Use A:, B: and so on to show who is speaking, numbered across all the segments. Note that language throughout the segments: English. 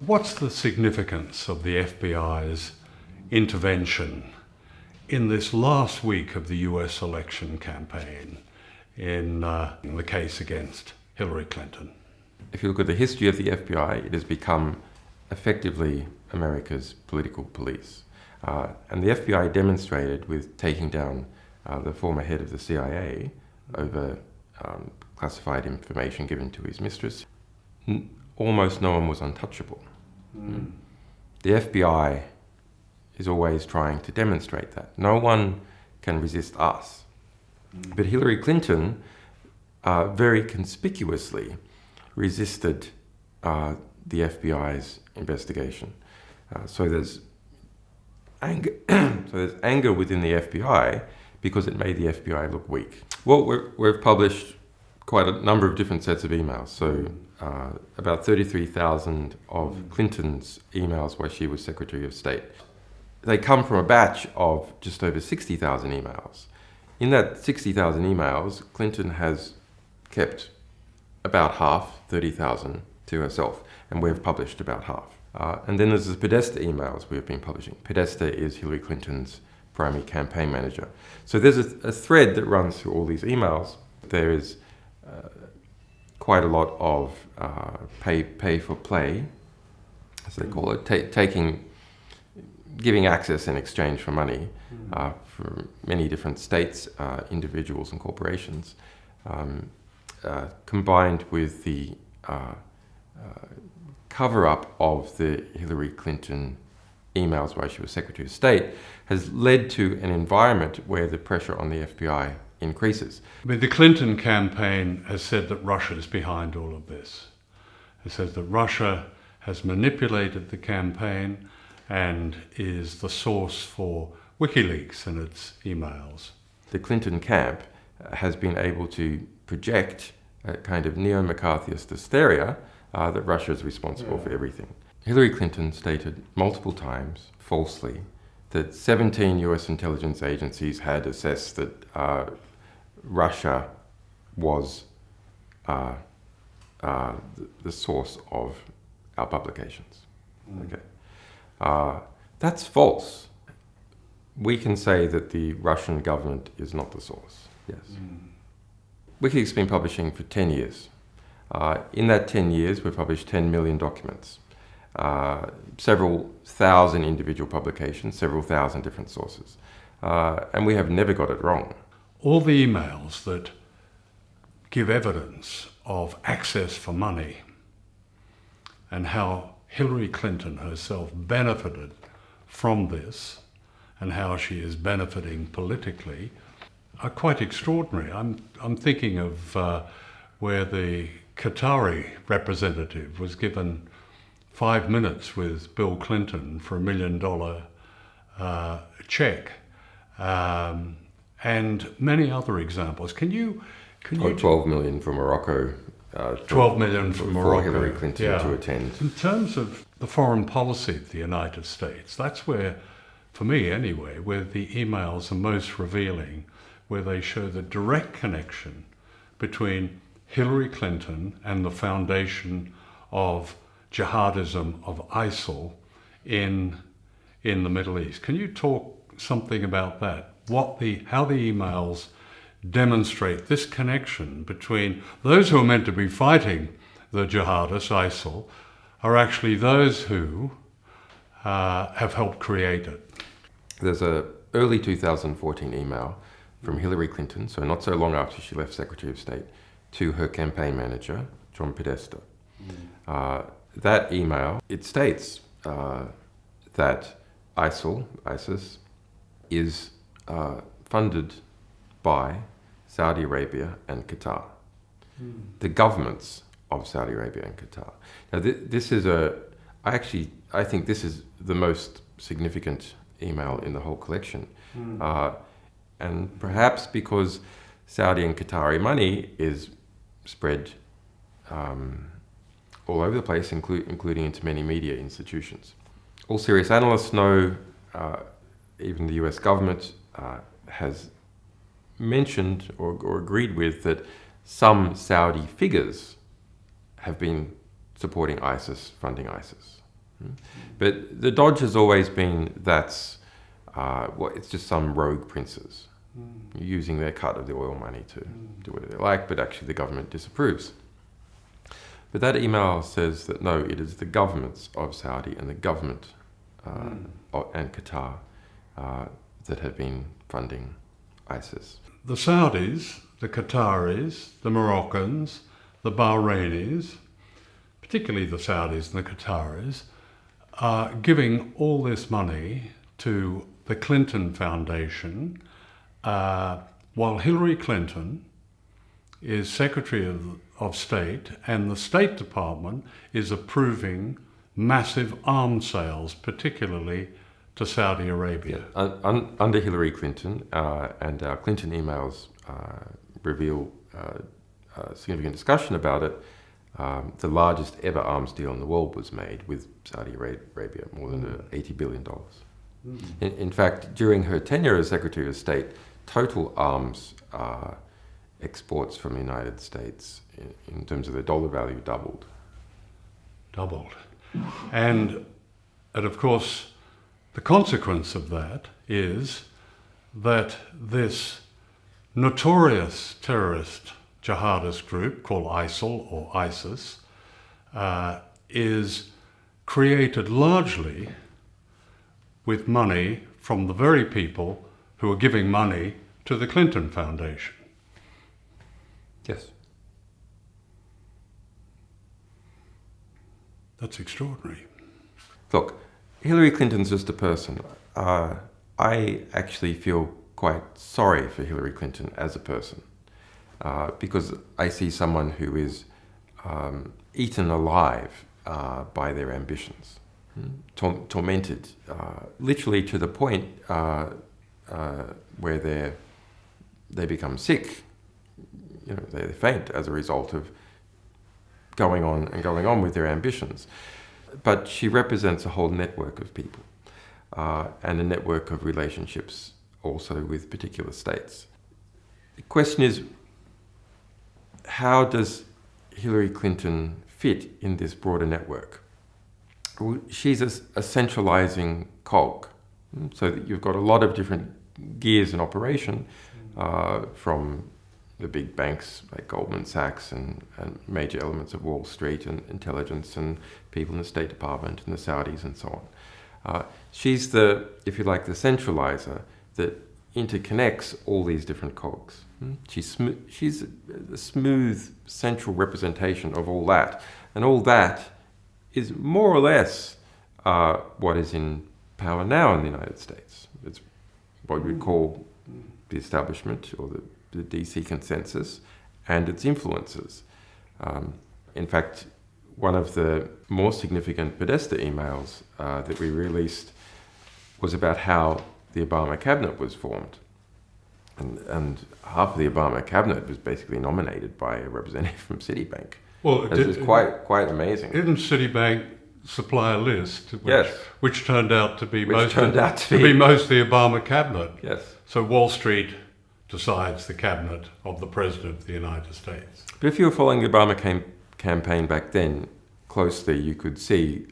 A: What's the significance of the FBI's intervention in this last week of the US election campaign in the case against Hillary Clinton?
B: If you look at the history of the FBI, it has become effectively America's political police. And the FBI demonstrated with taking down the former head of the CIA over classified information given to his mistress. Almost no one was untouchable. The FBI is always trying to demonstrate that. No one can resist us. But Hillary Clinton very conspicuously resisted the FBI's investigation. So there's anger within the FBI because it made the FBI look weak. Well, we've published quite a number of different sets of emails. So about 33,000 of Clinton's emails while she was Secretary of State. They come from a batch of just over 60,000 emails. In that 60,000 emails, Clinton has kept about half, 30,000, to herself, and we've published about half. And then there's the Podesta emails we've been publishing. Podesta is Hillary Clinton's primary campaign manager. So there's a thread that runs through all these emails. There is quite a lot of pay for play, as they call it, giving access in exchange for money for many different states, individuals and corporations, combined with the cover-up of the Hillary Clinton emails while she was Secretary of State, has led to an environment where the pressure on the FBI increases.
A: I mean, the Clinton campaign has said that Russia is behind all of this. It says that Russia has manipulated the campaign and is the source for WikiLeaks and its emails.
B: The Clinton camp has been able to project a kind of neo-McCarthyist hysteria that Russia is responsible for everything. Hillary Clinton stated multiple times, falsely, that 17 US intelligence agencies had assessed that Russia was the source of our publications. Okay. That's false. We can say that the Russian government is not the source, yes. WikiLeaks has been publishing for 10 years. In that 10 years, we've published 10 million documents, several thousand individual publications, several thousand different sources. And we have never got it wrong.
A: All the emails that give evidence of access for money and how Hillary Clinton herself benefited from this and how she is benefiting politically are quite extraordinary. I'm thinking of where the Qatari representative was given 5 minutes with Bill Clinton for $1 million check, and many other examples. Can you
B: 12 million from Morocco.
A: 12 million from Morocco.
B: For Hillary Clinton to attend.
A: In terms of the foreign policy of the United States, that's where, for me anyway, where the emails are most revealing, where they show the direct connection between Hillary Clinton and the foundation of jihadism of ISIL in the Middle East. Can you talk something about that? How the emails demonstrate this connection between those who are meant to be fighting the jihadists, ISIL, are actually those who have helped create it.
B: There's an early 2014 email from Hillary Clinton, so not so long after she left Secretary of State, to her campaign manager, John Podesta. That email, it states that ISIS, is funded by Saudi Arabia and Qatar, the governments of Saudi Arabia and Qatar. Now, this is I think this is the most significant email in the whole collection. And perhaps because Saudi and Qatari money is spread all over the place, including into many media institutions. All serious analysts know, even the US government has mentioned or agreed with that some Saudi figures have been supporting ISIS, funding ISIS. But the dodge has always been that's it's just some rogue princes using their cut of the oil money to do whatever they like, but actually the government disapproves. But that email says that no, it is the governments of Saudi and the government and Qatar that have been funding ISIS.
A: The Saudis, the Qataris, the Moroccans, the Bahrainis, particularly the Saudis and the Qataris, are giving all this money to the Clinton Foundation, while Hillary Clinton is Secretary of State and the State Department is approving massive arms sales, particularly to Saudi Arabia.
B: Under Hillary Clinton, and our Clinton emails reveal significant discussion about it, the largest ever arms deal in the world was made with Saudi Arabia, more than $80 billion. In fact, during her tenure as Secretary of State, total arms exports from the United States, in terms of their dollar value, doubled.
A: And of course, the consequence of that is that this notorious terrorist jihadist group called ISIL or ISIS is created largely with money from the very people who are giving money to the Clinton Foundation.
B: Yes.
A: That's extraordinary.
B: Look, Hillary Clinton's just a person. I actually feel quite sorry for Hillary Clinton as a person, because I see someone who is eaten alive by their ambitions, tormented, literally to the point where they become sick. You know, they faint as a result of going on with their ambitions. But she represents a whole network of people, and a network of relationships also with particular states. The question is, how does Hillary Clinton fit in this broader network? Well, she's a centralizing cog, so that you've got a lot of different gears in operation, from the big banks like Goldman Sachs and major elements of Wall Street and intelligence and people in the State Department and the Saudis and so on. She's the, if you like, the centralizer that interconnects all these different cogs. She's a smooth central representation of all that. And all that is more or less what is in power now in the United States. It's what we'd call the establishment or the DC consensus and its influences. In fact, one of the more significant Podesta emails that we released was about how the Obama cabinet was formed. And half of the Obama cabinet was basically nominated by a representative from Citibank.
A: Well,
B: it's quite amazing.
A: Didn't Citibank supply a list which turned out to be mostly the Obama cabinet?
B: Yes.
A: So Wall Street decides the cabinet of the President of the United States.
B: But if you were following the Obama campaign back then closely, you could see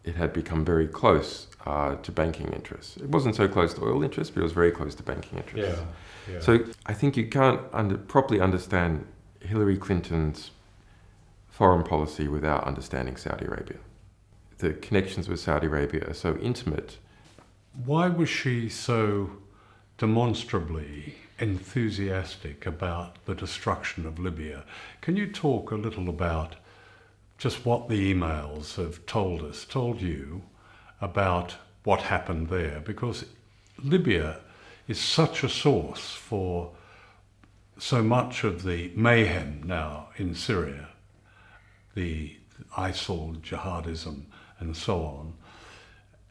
B: it had become very close to banking interests. It wasn't so close to oil interests, but it was very close to banking interests.
A: Yeah.
B: So I think you can't properly understand Hillary Clinton's foreign policy without understanding Saudi Arabia. The connections with Saudi Arabia are so intimate.
A: Why was she so demonstrably enthusiastic about the destruction of Libya? Can you talk a little about just what the emails have told you about what happened there, because Libya is such a source for so much of the mayhem now in Syria, the ISIL, jihadism, and so on.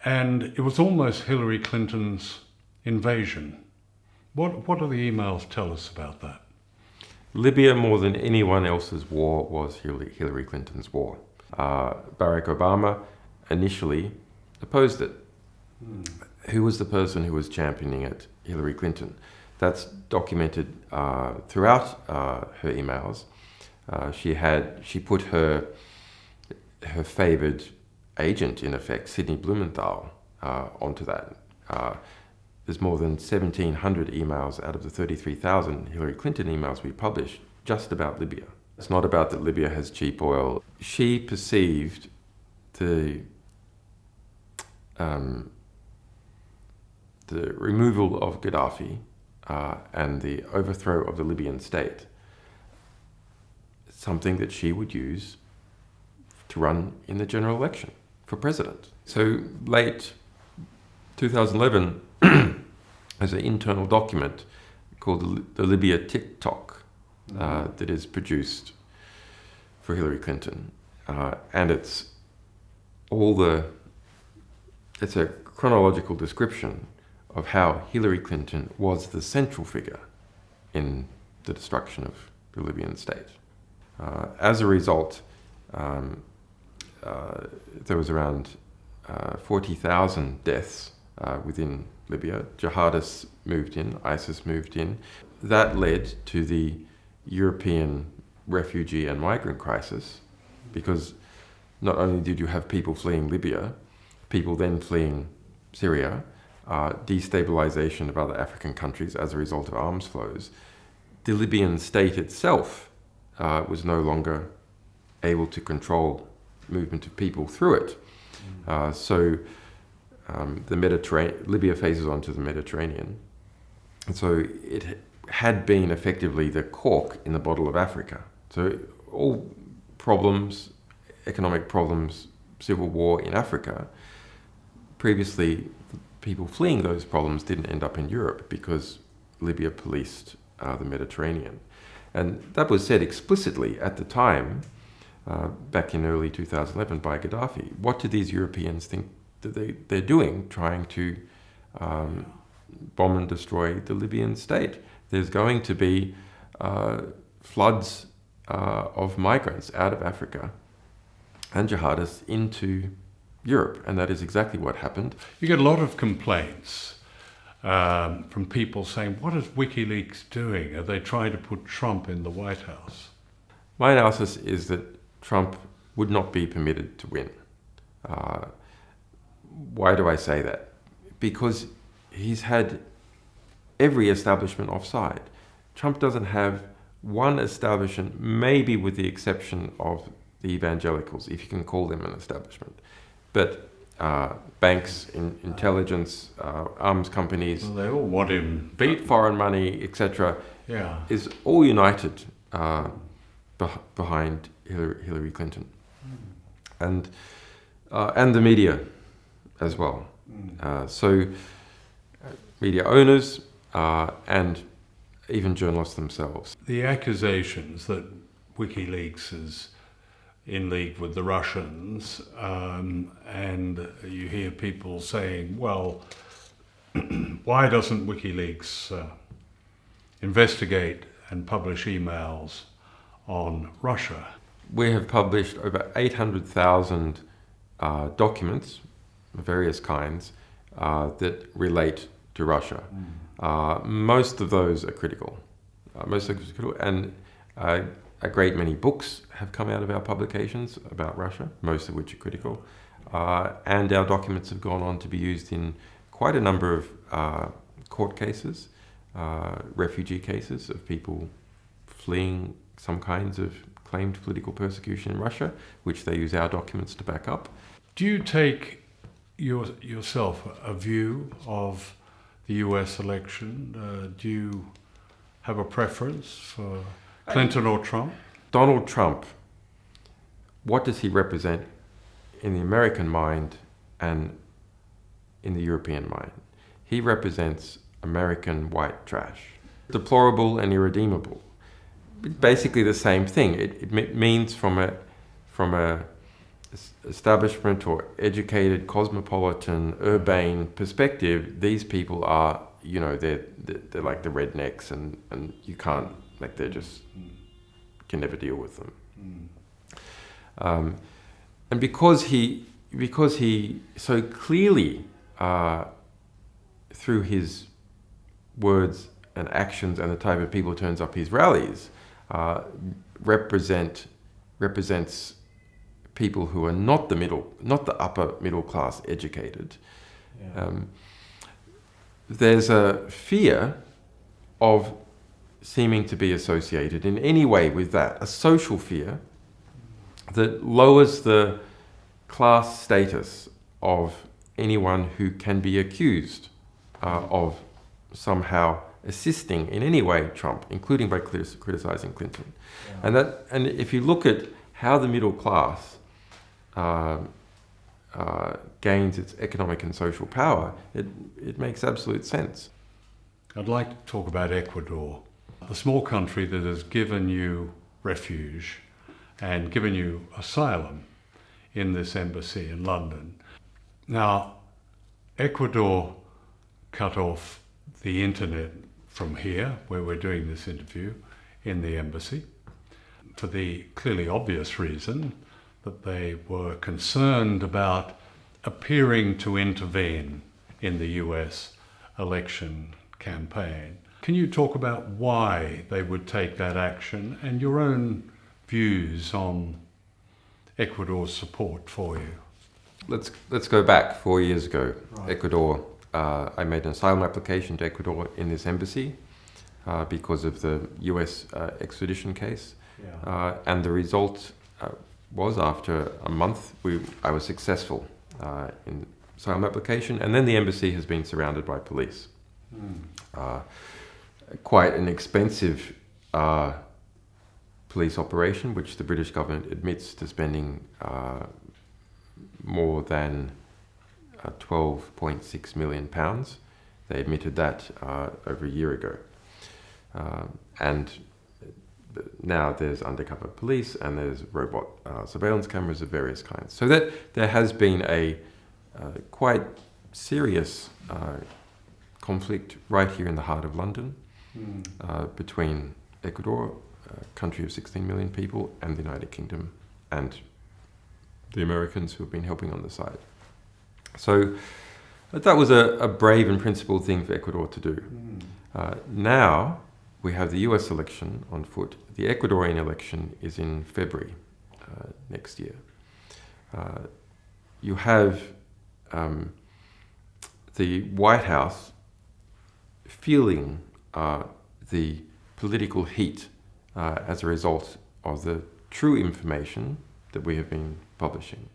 A: And it was almost Hillary Clinton's invasion. What do the emails tell us about that?
B: Libya, more than anyone else's war, was Hillary Clinton's war. Barack Obama initially opposed it. Who was the person who was championing it? Hillary Clinton. That's documented throughout her emails. She put her favoured agent, in effect, Sidney Blumenthal, onto that. There's more than 1,700 emails out of the 33,000 Hillary Clinton emails we published just about Libya. It's not about that Libya has cheap oil. She perceived the removal of Gaddafi and the overthrow of the Libyan state, something that she would use to run in the general election for president. So late 2011, there's an internal document called the Libya TikTok that is produced for Hillary Clinton, and it's a chronological description of how Hillary Clinton was the central figure in the destruction of the Libyan state. As a result, there was around 40,000 deaths within Libya. Jihadists moved in, ISIS moved in. That led to the European refugee and migrant crisis, because not only did you have people fleeing Libya, people then fleeing Syria, destabilization of other African countries as a result of arms flows. The Libyan state itself was no longer able to control movement of people through it. Libya faces onto the Mediterranean. And so it had been effectively the cork in the bottle of Africa. So all problems, economic problems, civil war in Africa, previously people fleeing those problems didn't end up in Europe because Libya policed the Mediterranean. And that was said explicitly at the time, back in early 2011 by Gaddafi. What do these Europeans think that they're doing, trying to bomb and destroy the Libyan state? There's going to be floods of migrants out of Africa and jihadists into Europe, and that is exactly what happened.
A: You get a lot of complaints from people saying, what is WikiLeaks doing? Are they trying to put Trump in the White House?
B: My analysis is that Trump would not be permitted to win. Why do I say that? Because he's had every establishment offside. Trump doesn't have one establishment, maybe with the exception of the evangelicals, if you can call them an establishment. But banks, intelligence, arms companies,
A: well, they all want him beat,
B: foreign money, etc.,
A: yeah,
B: is all united behind Hillary Clinton, and the media as well. So media owners and even journalists themselves.
A: The accusations that WikiLeaks is in league with the Russians, and you hear people saying, well, why doesn't WikiLeaks investigate and publish emails on Russia?
B: We have published over 800,000 documents of various kinds that relate to Russia. Most of those are critical. And a great many books have come out of our publications about Russia, most of which are critical. And our documents have gone on to be used in quite a number of court cases, refugee cases of people fleeing some kinds of claimed political persecution in Russia, which they use our documents to back up.
A: Do you take yourself a view of the US election? Do you have a preference for Clinton or Trump?
B: Donald Trump what does he represent in the American mind and in the European mind? He represents American white trash. Deplorable and irredeemable. Basically the same thing. It means from a establishment or educated, cosmopolitan, urbane perspective, these people are, you know, they're like the rednecks, and you can't, like, they're just, can never deal with them. And because he so clearly, through his words and actions and the type of people who turns up his rallies, represents people who are not the upper middle class educated. Yeah. There's a fear of seeming to be associated in any way with that, a social fear that lowers the class status of anyone who can be accused of somehow assisting in any way Trump, including by criticizing Clinton. Yeah. And if you look at how the middle class gains its economic and social power, it makes absolute sense.
A: I'd like to talk about Ecuador, the small country that has given you refuge and given you asylum in this embassy in London. Now, Ecuador cut off the internet from here, where we're doing this interview, in the embassy, for the clearly obvious reason that they were concerned about appearing to intervene in the US election campaign. Can you talk about why they would take that action and your own views on Ecuador's support for you?
B: Let's go back 4 years ago.
A: Right.
B: Ecuador, I made an asylum application to Ecuador in this embassy because of the US extradition case. Yeah. And the result was, after a month, I was successful in asylum application, and then the embassy has been surrounded by police. Quite an expensive police operation, which the British government admits to spending more than £12.6 million. They admitted that over a year ago. And now there's undercover police and there's robot surveillance cameras of various kinds. So that there has been a quite serious conflict right here in the heart of London between Ecuador, a country of 16 million people, and the United Kingdom and the Americans who have been helping on the side. So that was a brave and principled thing for Ecuador to do. Now we have the US election on foot. The Ecuadorian election is in February next year. You have the White House feeling the political heat as a result of the true information that we have been publishing.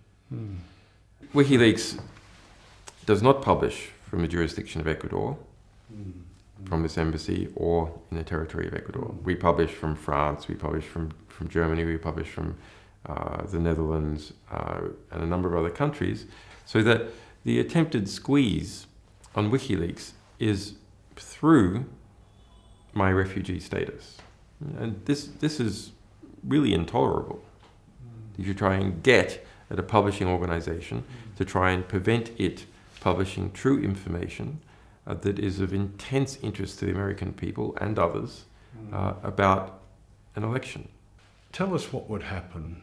B: WikiLeaks does not publish from the jurisdiction of Ecuador, from this embassy, or in the territory of Ecuador. We publish from France, we publish from Germany, we publish from the Netherlands, and a number of other countries, so that the attempted squeeze on WikiLeaks is through my refugee status. And this is really intolerable. If you try and get at a publishing organization to try and prevent it publishing true information that is of intense interest to the American people and others about an election.
A: Tell us what would happen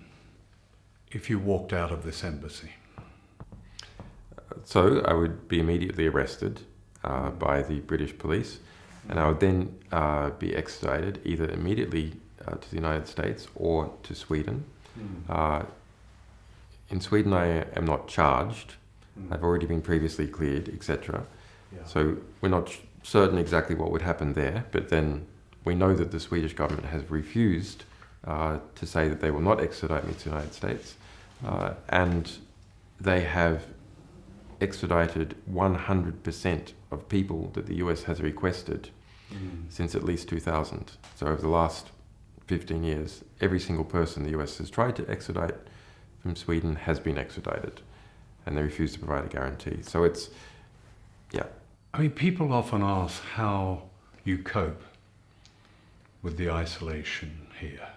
A: if you walked out of this embassy.
B: So I would be immediately arrested by the British police, and I would then be extradited either immediately to the United States or to Sweden. In Sweden I am not charged. I've already been previously cleared, etc. Yeah. So we're not certain exactly what would happen there, but then we know that the Swedish government has refused to say that they will not extradite me to the United States, and they have extradited 100% of people that the US has requested since at least 2000. So over the last 15 years, every single person the US has tried to extradite from Sweden has been extradited, and they refuse to provide a guarantee. So it's, yeah.
A: I mean, people often ask how you cope with the isolation here.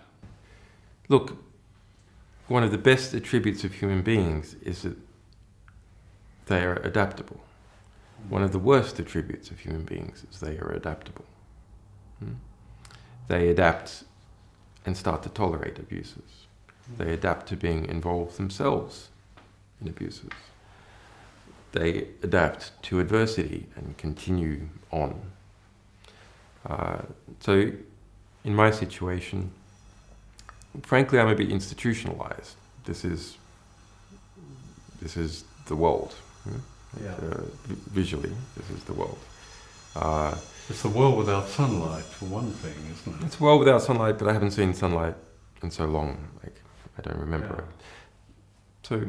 B: Look, one of the best attributes of human beings is that they are adaptable. One of the worst attributes of human beings is they are adaptable. They adapt and start to tolerate abuses. They adapt to being involved themselves in abuses. They adapt to adversity and continue on. So in my situation, frankly, I'm a bit institutionalized. This is the world.
A: Yeah.
B: Visually, this is the world.
A: It's the world without sunlight, for one thing, isn't it?
B: It's a world without sunlight, but I haven't seen sunlight in so long. Like, I don't remember it. So,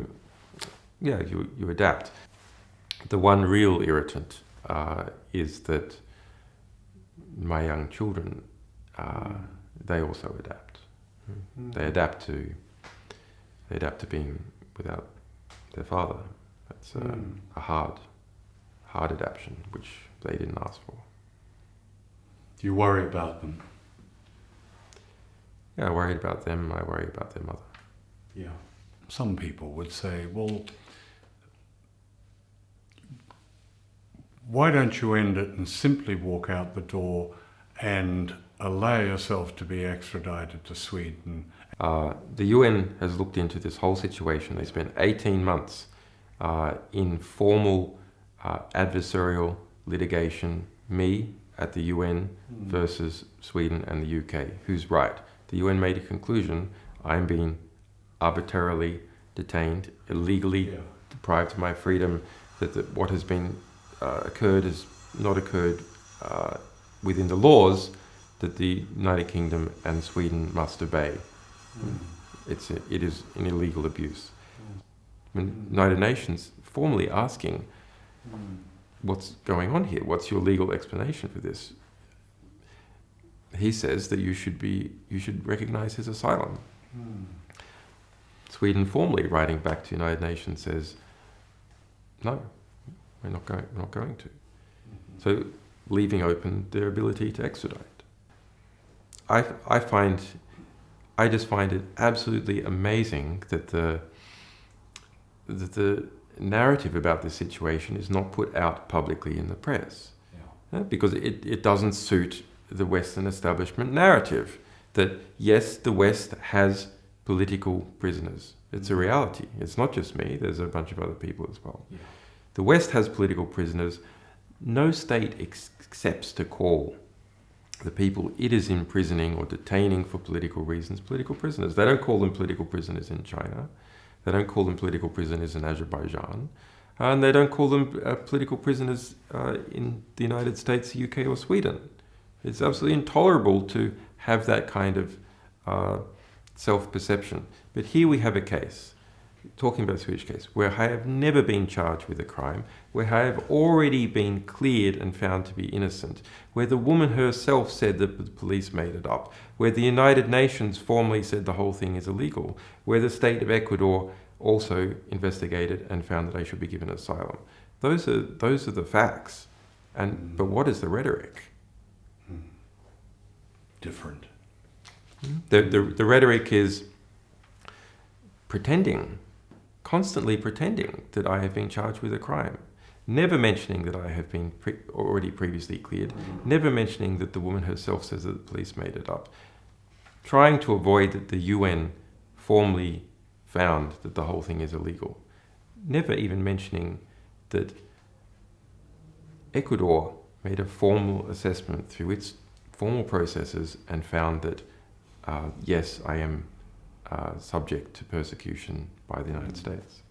B: yeah, you adapt. The one real irritant is that my young children, they also adapt. They adapt to being without their father. That's a hard adaptation, which they didn't ask for.
A: Do you worry about them?
B: Yeah, I worry about them. I worry about their mother.
A: Yeah. Some people would say, well, why don't you end it and simply walk out the door and allow yourself to be extradited to Sweden?
B: The UN has looked into this whole situation. They spent 18 months in formal adversarial litigation, me at the UN versus Sweden and the UK. Who's right? The UN made a conclusion. I'm being arbitrarily detained, illegally deprived of my freedom, that what has been occurred has not occurred within the laws that the United Kingdom and Sweden must obey. It is an illegal abuse. United Nations formally asking, what's going on here? What's your legal explanation for this? He says that you should recognize his asylum. Sweden formally writing back to the United Nations says, no, we're not going to. So leaving open their ability to extradite. I just find it absolutely amazing that the narrative about this situation is not put out publicly in the press. Because it doesn't suit the Western establishment narrative that, yes, the West has political prisoners. It's a reality. It's not just me. There's a bunch of other people as well. The West has political prisoners. No state accepts to call the people it is imprisoning or detaining for political reasons political prisoners. They don't call them political prisoners in China. They don't call them political prisoners in Azerbaijan. And they don't call them political prisoners in the United States, the UK, or Sweden. It's absolutely intolerable to have that kind of self-perception. But here we have a case, talking about the Swedish case, where I have never been charged with a crime, where I have already been cleared and found to be innocent, where the woman herself said that the police made it up, where the United Nations formally said the whole thing is illegal, where the state of Ecuador also investigated and found that I should be given asylum. Those are the facts. But what is the rhetoric?
A: Different.
B: The rhetoric is pretending, constantly pretending that I have been charged with a crime, never mentioning that I have been already previously cleared, never mentioning that the woman herself says that the police made it up, trying to avoid that the UN formally found that the whole thing is illegal, never even mentioning that Ecuador made a formal assessment through its formal processes and found that, yes, I am subject to persecution by the United States.